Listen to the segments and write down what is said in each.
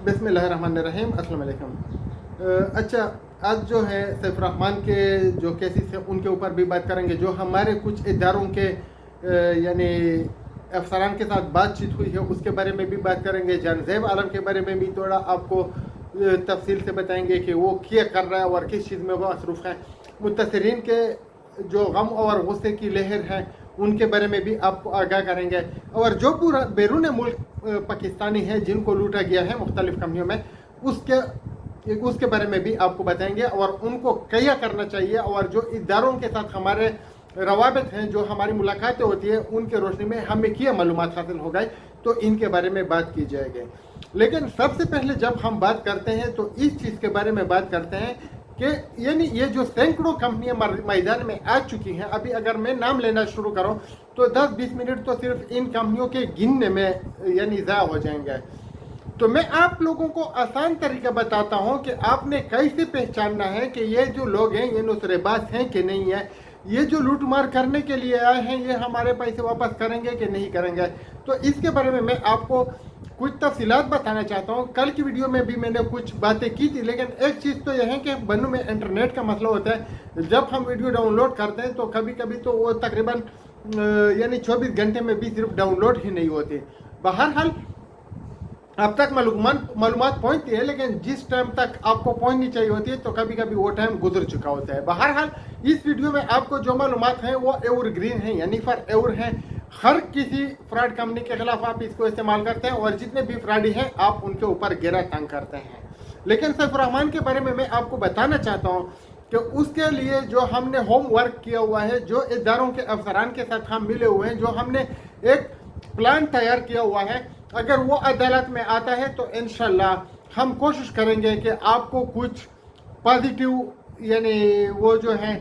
بسم اللہ الرحمن الرحیم، السلام علیکم۔ اچھا، آج جو ہے سیف الرحمان کے جو کیسز ہیں ان کے اوپر بھی بات کریں گے، جو ہمارے کچھ اداروں کے یعنی افسران کے ساتھ بات چیت ہوئی ہے اس کے بارے میں بھی بات کریں گے۔ جان زیب عالم کے بارے میں بھی تھوڑا آپ کو تفصیل سے بتائیں گے کہ وہ کیا کر رہا ہے اور کس چیز میں وہ مصروف ہے۔ متاثرین کے جو غم اور غصے کی لہر ہے ان کے بارے میں بھی آپ کو آگاہ کریں گے، اور جو پورا بیرون ملک پاکستانی ہیں جن کو لوٹا گیا ہے مختلف کمپنیوں میں اس کے بارے میں بھی آپ کو بتائیں گے، اور ان کو کیا کرنا چاہیے، اور جو اداروں کے ساتھ ہمارے روابط ہیں، جو ہماری ملاقاتیں ہوتی ہیں، ان کے روشنی میں ہمیں کیا معلومات حاصل ہو گئی تو ان کے بارے میں بات کی جائے گی۔ لیکن سب سے پہلے جب ہم بات کرتے ہیں تو اس چیز کے بارے میں بات کرتے ہیں کہ یعنی یہ جو سینکڑوں کمپنیاں میدان میں آ چکی ہیں، ابھی اگر میں نام لینا شروع کروں تو 10-20 منٹ تو صرف ان کمپنیوں کے گننے میں یعنی ضائع ہو جائیں گے۔ تو میں آپ لوگوں کو آسان طریقہ بتاتا ہوں کہ آپ نے کیسے پہچاننا ہے کہ یہ جو لوگ ہیں یہ نصرے باز ہیں کہ نہیں ہے، یہ جو لوٹ مار کرنے کے لیے آئے ہیں یہ ہمارے پیسے واپس کریں گے کہ نہیں کریں گے۔ تو اس کے بارے میں آپ کو کچھ تفصیلات بتانا چاہتا ہوں۔ کل کی ویڈیو میں بھی میں نے کچھ باتیں کی تھی، لیکن ایک چیز تو یہ ہے کہ بنوں میں انٹرنیٹ کا مسئلہ ہوتا ہے۔ جب ہم ویڈیو ڈاؤن لوڈ کرتے ہیں تو کبھی کبھی تو وہ تقریباً یعنی 24 گھنٹے میں بھی صرف ڈاؤن لوڈ ہی نہیں ہوتی۔ بہرحال اب تک معلومات پہنچتی ہے، لیکن جس ٹائم تک آپ کو پہنچنی چاہیے ہوتی ہے تو کبھی کبھی وہ ٹائم گزر چکا ہوتا ہے۔ بہرحال اس ویڈیو میں آپ کو جو معلومات ہیں وہ ایور گرین ہیں، یعنی فار ایور ہیں۔ ہر کسی فراڈ کمپنی کے خلاف آپ اس کو استعمال کرتے ہیں، اور جتنے بھی فراڈی ہیں آپ ان کے اوپر گیرا تنگ کرتے ہیں۔ لیکن سیف الرحمان کے بارے میں آپ کو بتانا چاہتا ہوں کہ اس کے لیے جو ہم نے ہوم ورک کیا ہوا ہے، جو اداروں کے افسران کے ساتھ ہم ملے ہوئے ہیں، جو ہم نے ایک پلان تیار کیا ہوا ہے، اگر وہ عدالت میں آتا ہے تو انشاءاللہ ہم کوشش کریں گے کہ آپ کو کچھ پازیٹیو یعنی وہ جو ہے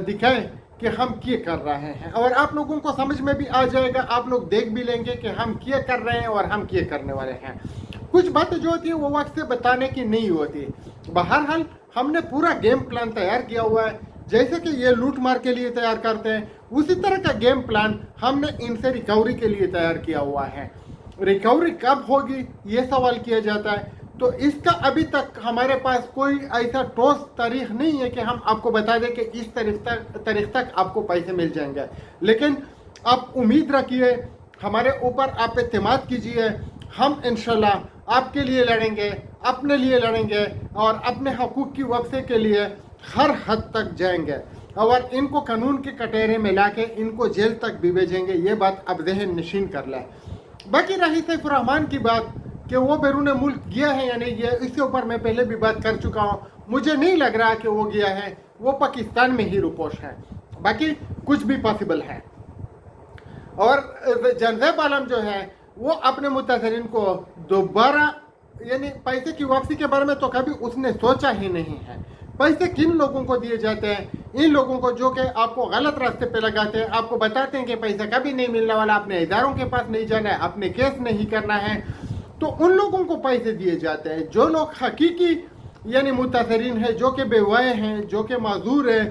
دکھائیں کہ ہم کیا کر رہے ہیں، اور آپ لوگوں کو سمجھ میں بھی آ جائے گا، آپ لوگ دیکھ بھی لیں گے کہ ہم کیا کر رہے ہیں اور ہم کیا کرنے والے ہیں۔ کچھ باتیں جو ہوتی ہیں وہ وقت سے بتانے کی نہیں ہوتی۔ بہرحال ہم نے پورا گیم پلان تیار کیا ہوا ہے، جیسے کہ یہ لوٹ مار کے لیے تیار کرتے ہیں اسی طرح کا گیم پلان ہم نے ان سے ریکوری کے لیے تیار کیا ہوا ہے۔ ریکوری کب ہوگی یہ سوال کیا جاتا ہے، تو اس کا ابھی تک ہمارے پاس کوئی ایسا ٹھوس تاریخ نہیں ہے کہ ہم آپ کو بتا دیں کہ اس تاریخ تک آپ کو پیسے مل جائیں گے۔ لیکن آپ امید رکھیے، ہمارے اوپر آپ اعتماد کیجئے، ہم انشاءاللہ آپ کے لیے لڑیں گے، اپنے لیے لڑیں گے، اور اپنے حقوق کی واپسی کے لیے ہر حد تک جائیں گے، اور ان کو قانون کے کٹہرے میں لا کے ان کو جیل تک بھی بھیجیں گے۔ یہ بات اب ذہن نشین کر لیں۔ باقی رہی سیف الرحمان کی بات کہ وہ بیرون ملک گیا ہے یا نہیں گیا، اس کے اوپر میں پہلے بھی بات کر چکا ہوں۔ مجھے نہیں لگ رہا کہ وہ گیا ہے، وہ پاکستان میں ہی روپوش ہے، باقی کچھ بھی پاسبل ہے۔ اور جان زیب عالم جو ہے وہ اپنے متاثرین کو دوبارہ یعنی پیسے کی واپسی کے بارے میں تو کبھی اس نے سوچا ہی نہیں ہے۔ پیسے کن لوگوں کو دیے جاتے ہیں؟ ان لوگوں کو جو کہ آپ کو غلط راستے پہ لگاتے ہیں، آپ کو بتاتے ہیں کہ پیسہ کبھی نہیں ملنے والا، اپنے اداروں کے پاس نہیں جانا ہے، اپنے کیس نہیں کرنا ہے، تو ان لوگوں کو پیسے دیے جاتے ہیں۔ جو لوگ حقیقی یعنی متاثرین ہیں، جو کہ بیوائے ہیں، جو کہ معذور ہیں،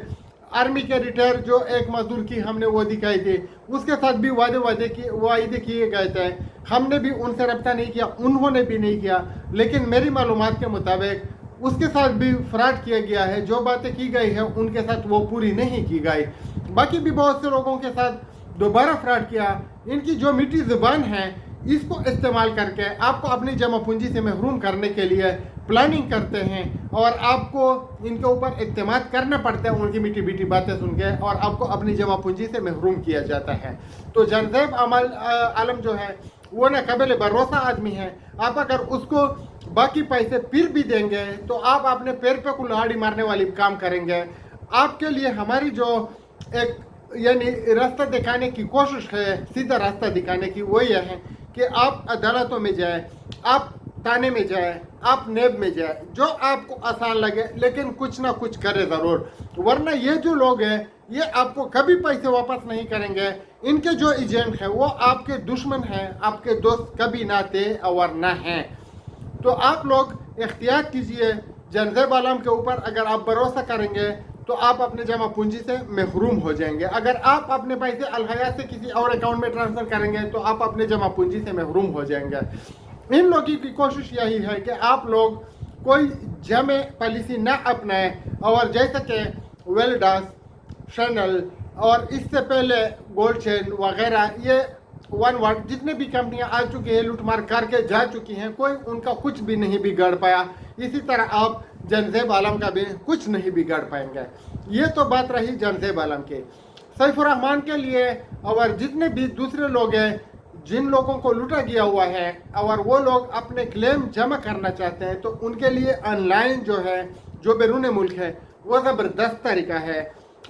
آرمی کے ریٹائر جو ایک مزدور کی ہم نے وہ دکھائی تھی، اس کے ساتھ بھی وعدے کیے گئے تھے، ہم نے بھی ان سے رابطہ نہیں کیا، انہوں نے بھی نہیں کیا، لیکن میری معلومات کے مطابق اس کے ساتھ بھی فراڈ کیا گیا ہے۔ جو باتیں کی گئی ہیں ان کے ساتھ وہ پوری نہیں کی گئی۔ باقی بھی بہت سے لوگوں کے ساتھ دوبارہ فراڈ کیا۔ ان کی جو میٹھی زبان ہے اس کو استعمال کر کے آپ کو اپنی جمع پونجی سے محروم کرنے کے لیے پلاننگ کرتے ہیں، اور آپ کو ان کے اوپر اعتماد کرنا پڑتا ہے ان کی میٹھی میٹھی باتیں سن کے، اور آپ کو اپنی جمع پونجی سے محروم کیا جاتا ہے۔ تو جان زیب عالم جو ہے وہ نہ قابل بھروسہ آدمی ہے۔ آپ اگر اس کو باقی پیسے پھر بھی دیں گے تو آپ اپنے پیر پہ کلہاڑی مارنے والی کام کریں گے۔ آپ کے لیے ہماری جو ایک یعنی راستہ دکھانے کی کوشش ہے، سیدھا راستہ دکھانے کی، وہ یہ ہے کہ آپ عدالتوں میں جائیں، آپ تانے میں جائیں، آپ نیب میں جائیں، جو آپ کو آسان لگے، لیکن کچھ نہ کچھ کرے ضرور، ورنہ یہ جو لوگ ہیں یہ آپ کو کبھی پیسے واپس نہیں کریں گے۔ ان کے جو ایجنٹ ہیں وہ آپ کے دشمن ہیں، آپ کے دوست کبھی نہ تھے اور نہ ہیں۔ تو آپ لوگ احتیاط کیجئے۔ جان زیب عالم کے اوپر اگر آپ بھروسہ کریں گے تو آپ اپنے جمع پونجی سے محروم ہو جائیں گے۔ اگر آپ اپنے پیسے الحیات سے کسی اور اکاؤنٹ میں ٹرانسفر کریں گے تو آپ اپنے جمع پونجی سے محروم ہو جائیں گے۔ ان لوگوں کی کوشش یہی ہے کہ آپ لوگ کوئی جامع پالیسی نہ اپنائیں، اور جیسا کہ ویلڈاس، شینل اور اس سے پہلے گولڈ چین وغیرہ، یہ ون ورڈ جتنے بھی کمپنیاں آ چکی ہیں، لوٹ مار کر کے جا چکی ہیں، کوئی ان کا کچھ بھی نہیں بگاڑ پایا. اسی طرح آپ جنزیب عالم کا بھی کچھ نہیں بگاڑ پائیں گے. یہ تو بات رہی جنزیب عالم کی. سیف الرحمان کے لیے اور جتنے بھی دوسرے لوگ ہیں جن لوگوں کو لوٹا گیا ہوا ہے اور وہ لوگ اپنے کلیم جمع کرنا چاہتے ہیں، تو ان کے لیے آن لائن جو ہے، جو بیرون ملک ہے، وہ زبردست طریقہ ہے.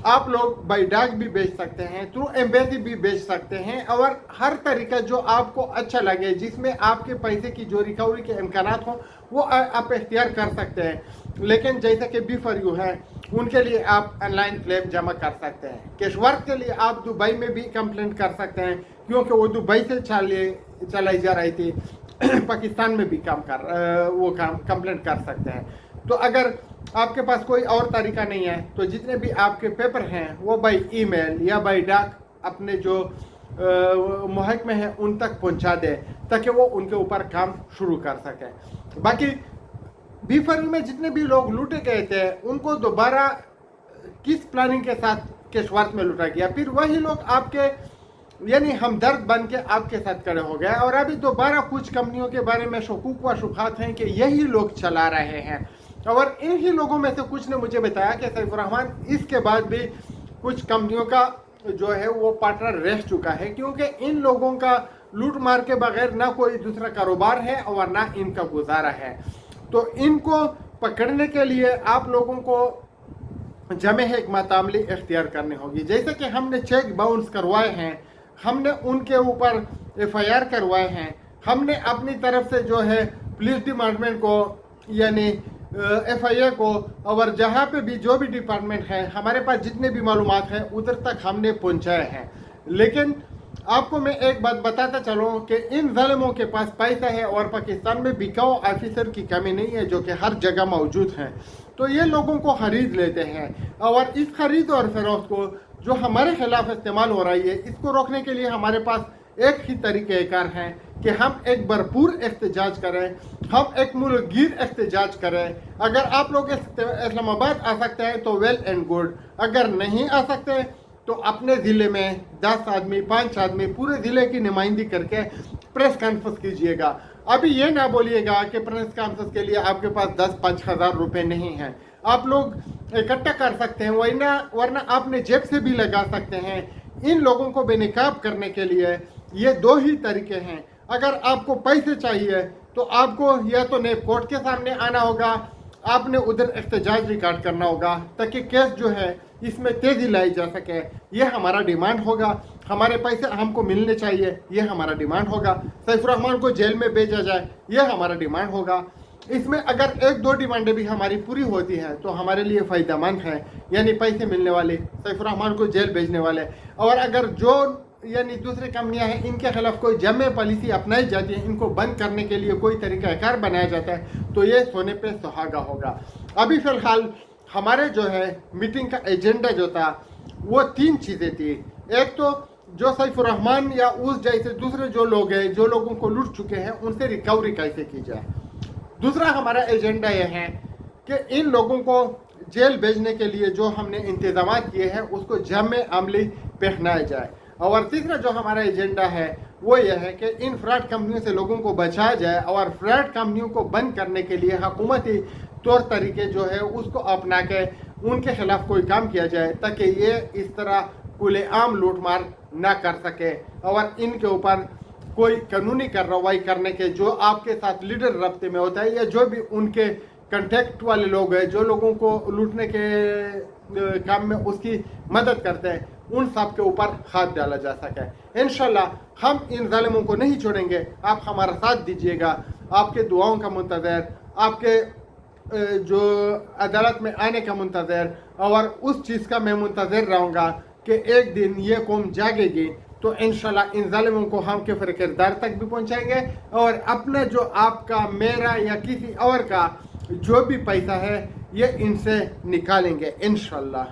آپ لوگ بائی ڈاک بھی بیچ سکتے ہیں، تھرو ایمبیسی بھی بیچ سکتے ہیں، اور ہر طریقہ جو آپ کو اچھا لگے، جس میں آپ کے پیسے کی جو ریکوری کے امکانات ہوں، وہ آپ اختیار کر سکتے ہیں. لیکن جیسا کہ بی فار یو ہے، ان کے لیے آپ آن لائن کلیم جمع کر سکتے ہیں. کیش ورک کے لیے آپ دبئی میں بھی کمپلینٹ کر سکتے ہیں، کیونکہ وہ دبئی سے چلائی جا رہی تھی. پاکستان میں بھی وہ کمپلینٹ کر سکتے ہیں. تو اگر آپ کے پاس کوئی اور طریقہ نہیں ہے، تو جتنے بھی آپ کے پیپر ہیں وہ بائی ای میل یا بائی ڈاک اپنے جو محکمے ہیں ان تک پہنچا دیں، تاکہ وہ ان کے اوپر کام شروع کر سکیں. باقی بی فری میں جتنے بھی لوگ لوٹے گئے تھے، ان کو دوبارہ کس پلاننگ کے ساتھ کیشورت میں لوٹا گیا، پھر وہی لوگ آپ کے یعنی ہمدرد بن کے آپ کے ساتھ کھڑے ہو گئے. اور ابھی دوبارہ کچھ کمپنیوں کے بارے میں شکوک و شبہات ہیں کہ یہی لوگ چلا رہے ہیں. اور انہی لوگوں میں سے کچھ نے مجھے بتایا کہ سیف الرحمان اس کے بعد بھی کچھ کمپنیوں کا جو ہے وہ پارٹنر رہ چکا ہے، کیونکہ ان لوگوں کا لوٹ مار کے بغیر نہ کوئی دوسرا کاروبار ہے اور نہ ان کا گزارا ہے. تو ان کو پکڑنے کے لیے آپ لوگوں کو جمع حکمت عملی اختیار کرنی ہوگی. جیسے کہ ہم نے چیک باؤنس کروائے ہیں، ہم نے ان کے اوپر ایف آئی آر کروائے ہیں، ہم نے اپنی طرف سے جو ہے پولیس ڈپارٹمنٹ کو یعنی ایف آئی اے کو، اور جہاں پہ بھی جو بھی ڈپارٹمنٹ ہے ہمارے پاس جتنے بھی معلومات ہیں ادھر تک ہم نے پہنچائے ہیں. لیکن آپ کو میں ایک بات بتاتا چلوں کہ ان ظالموں کے پاس پیسہ ہے، اور پاکستان میں بکاؤ آفیسر کی کمی نہیں ہے جو کہ ہر جگہ موجود ہیں. تو یہ لوگوں کو خرید لیتے ہیں، اور اس خرید اور فروخت کو جو ہمارے خلاف استعمال ہو رہی ہے، اس کو روکنے کے لیے ہمارے پاس ایک ہی طریقہ کار ہے کہ ہم ایک بھرپور احتجاج کریں، ہم ایک ملک گیر احتجاج کریں. اگر آپ لوگ اسلام آباد آ سکتے ہیں تو ویل اینڈ گڈ، اگر نہیں آ سکتے تو اپنے ضلع میں 10 آدمی 5 آدمی پورے ضلع کی نمائندگی کر کے پریس کانفرنس کیجئے گا. ابھی یہ نہ بولیے گا کہ پریس کانفرنس کے لیے آپ کے پاس 10-5 ہزار روپے نہیں ہیں. آپ لوگ اکٹھا کر سکتے ہیں، ورنہ آپ نے جیب سے بھی لگا سکتے ہیں. ان لوگوں کو بے نقاب کرنے کے لیے یہ 2 ہی طریقے ہیں. اگر آپ کو پیسے چاہیے تو آپ کو یا تو نیب کورٹ کے سامنے آنا ہوگا، آپ نے ادھر احتجاج ریکارڈ کرنا ہوگا تاکہ کیس جو ہے اس میں تیزی لائی جا سکے. یہ ہمارا ڈیمانڈ ہوگا. ہمارے پیسے ہم کو ملنے چاہیے، یہ ہمارا ڈیمانڈ ہوگا. سیف الرحمان کو جیل میں بھیجا جائے، یہ ہمارا ڈیمانڈ ہوگا. اس میں اگر 1-2 ڈیمانڈیں بھی ہماری پوری ہوتی ہیں تو ہمارے لیے فائدہ مند ہے، یعنی پیسے ملنے والے، سیف الرحمان کو جیل بھیجنے والے. اور اگر جو یعنی دوسری کمپنیاں ہیں ان کے خلاف کوئی جامع پالیسی اپنائی جاتی ہے، ان کو بند کرنے کے لیے کوئی طریقہ کار بنایا جاتا ہے، تو یہ سونے پہ سہاگا ہوگا. ابھی فی الحال ہمارے جو ہے میٹنگ کا ایجنڈا جو تھا وہ 3 چیزیں تھی. ایک تو جو سیف الرحمان یا اس جیسے دوسرے جو لوگ ہیں جو لوگوں کو لوٹ چکے ہیں ان سے ریکوری کیسے کی جائے. دوسرا ہمارا ایجنڈا یہ ہے کہ ان لوگوں کو جیل بھیجنے کے لیے جو ہم نے انتظامات کیے ہیں اس کو جامع عملی پہنایا جائے. اور تیسرا جو ہمارا ایجنڈا ہے وہ یہ ہے کہ ان فراڈ کمپنیوں سے لوگوں کو بچایا جائے، اور فراڈ کمپنیوں کو بند کرنے کے لیے حکومتی طور طریقے جو ہے اس کو اپنا کے ان کے خلاف کوئی کام کیا جائے، تاکہ یہ اس طرح کھلے عام لوٹ مار نہ کر سکے، اور ان کے اوپر کوئی قانونی کارروائی کرنے کے جو آپ کے ساتھ لیڈر رابطے میں ہوتا ہے یا جو بھی ان کے کنٹیکٹ والے لوگ ہیں جو لوگوں کو لوٹنے کے کام میں اس کی مدد کرتے ہیں، ان سب کے اوپر ہاتھ ڈالا جا سکے. انشاءاللہ ہم ان ظالموں کو نہیں چھوڑیں گے. آپ ہمارا ساتھ دیجیے گا. آپ کے دعاؤں کا منتظر، آپ کے جو عدالت میں آنے کا منتظر، اور اس چیز کا میں منتظر رہوں گا کہ ایک دن یہ قوم جاگے گی تو انشاءاللہ ان ظالموں کو ہم کے کردار تک بھی پہنچائیں گے، اور اپنا جو آپ کا میرا یا کسی اور کا جو بھی پیسہ ہے یہ ان سے نکالیں گے انشاءاللہ.